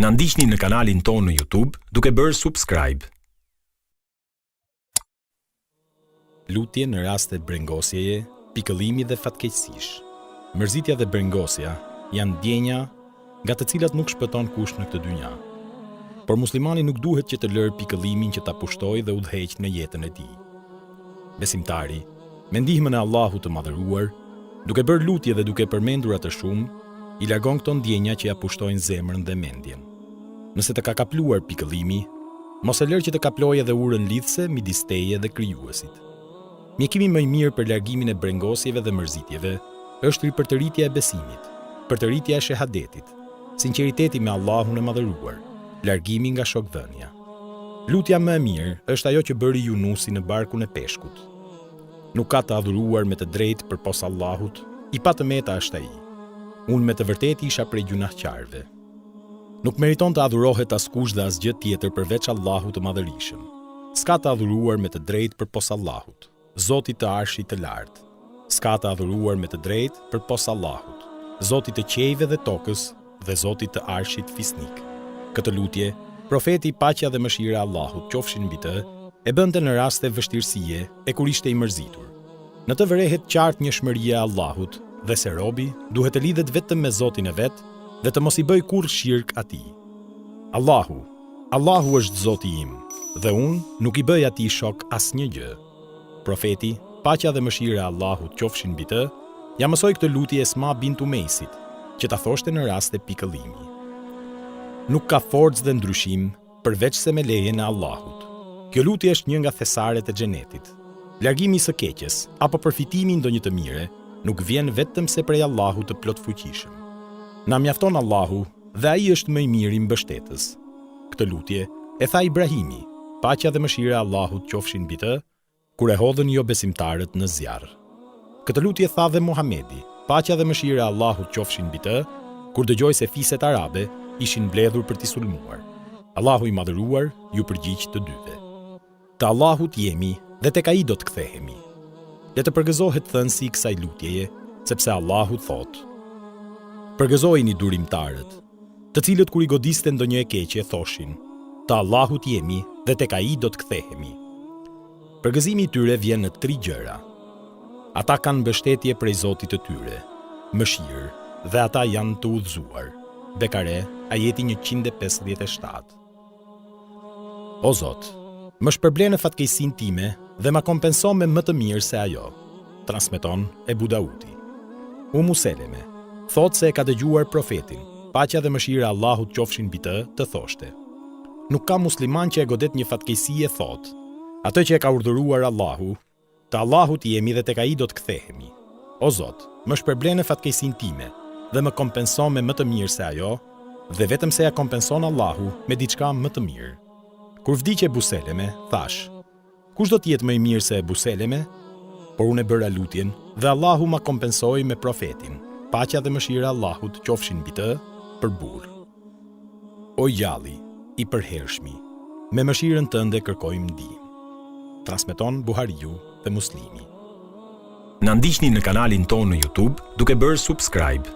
Na ndiqni në kanalin tonë në YouTube duke bërë subscribe. Lutje në raste brengosjeje, pikëllimi dhe fatkeqësish. Mërzitja dhe brengosja janë ndjenja nga të cilat nuk shpëton kush në këtë dynja. Por muslimani nuk duhet që të lërë pikëllimin që ta pushtojë dhe udhëheq në jetën e tij. Besimtari, me ndihmën e Allahut të Madhëruar, duke bërë lutje dhe duke përmendur atë shumë, i largon këto ndjenja që ja pushtojnë zemrën dhe mendjen. Nëse të ka kapluar pikëllimi, mos e lër që të kaplojë edhe urën lidhse midis teje dhe krijuesit. Mjekimi më i mirë për largimin e brengosjeve dhe mërzitjeve është ripërtëritja e besimit, përtëritja e shehadetit, sinqeriteti me Allahun e Madhëruar, largimi nga shokdhënia. Lutja më e mirë është ajo që bëri Yunusi në barkun e peshkut. Nuk ka të adhuruar me të drejtë përpos Allahut, i pa të meta është ai. Unë me të vërtetë isha prej gjunaqtarëve. Nuk meriton të adhurohet askush dhe asgjë tjetër përveç Allahut të Madhërisëm. S'ka të adhuruar me të drejtë përpos Allahut, Zotit të Arshit të Lartë. S'ka të adhuruar me të drejtë përpos Allahut, Zotit të qejve dhe tokës dhe Zotit të Arshit fisnik. Këtë lutje, profeti paqja dhe mëshira e Allahut qofshin mbi të, e bënte në raste vështirësie e kur ishte i mërzitur. Në të vërehet qartë njëshmëria e Allahut dhe se robi duhet të lidhet vetëm me Zotin e vet dhe të mos i bëj kurrë shirk atij. Allahu është Zoti im dhe unë nuk i bëj atij shok asnjë gjë. Profeti, paqja dhe mëshira e Allahut qofshin mbi të, ja mësoi këtë lutje Esma bint Umeisit, që ta thoshte në raste pikëllimi. Nuk ka forcë dhe ndryshim përveç se me lejen e Allahut. Kjo lutje është një nga thesaret e xhenetit. Largimi së keqes apo përfitimi ndonjë të mire nuk vjen vetëm se prej Allahut të plotfuqishëm. Na mjafton Allahu dhe ai është më i miri mbështetës. Këtë lutje e tha Ibrahimi, paqja dhe mëshira e Allahut qofshin mbi të, kur e hodhën jo besimtarët në zjarr. Këtë lutje tha dhe Muhamedi, paqja dhe mëshira e Allahut qofshin mbi të, kur dëgjoi se fiset arabe ishin mbledhur për t'i sulmuar. Allahu i Madhëruar ju përgjigj të dyve. Te Allahut jemi dhe tek ai do të kthehemi. Le të përgëzohet thënësi i kësaj lutjeje, sepse Allahu thotë: Përgëzojini durimtarët, të cilët kur i godiste ndonjë e keqe thoshin: Te Allahut jemi dhe tek ai do të kthehemi. Përgëzimi i tyre vjen në 3 gjëra. Ata kanë mbështetje prej Zotit të tyre, mëshirë, dhe ata janë të udhëzuar. Bekare, ajeti 157. O Zot, më shpërblen në fatkeqësinë time dhe ma kompenson me më të mirë se ajo. Transmeton Ebu Daudi. Umu Seleme thot se e ka dëgjuar profetin, paqja dhe mëshira e Allahut qofshin mbi të thoshte: Nuk ka musliman që e godet një fatkeqësi e thot: Atë që e ka urdhëruar Allahu, te Allahut jemi dhe tek ai do të kthehemi. O Zot, më shpërblen në fatkeqësinë time dhe më kompenson me më të mirë se ajo, dhe vetëm se ja kompenson Allahu me diçka më të mirë. Kur vdiqe Ebu Seleme, thash: Kush do t'jetë më i mirë se Ebu Seleme? Por unë e bëra lutjen dhe Allahu ma kompensoi me profetin, paqja dhe mëshira e Allahut qofshin mbi të, për burr. O gjalli, i përhershmi, me mëshirën tënde kërkojmë ndihmë. Transmeton Buhariu dhe Muslimi. Na ndiqni në kanalin tonë në YouTube duke bërë subscribe.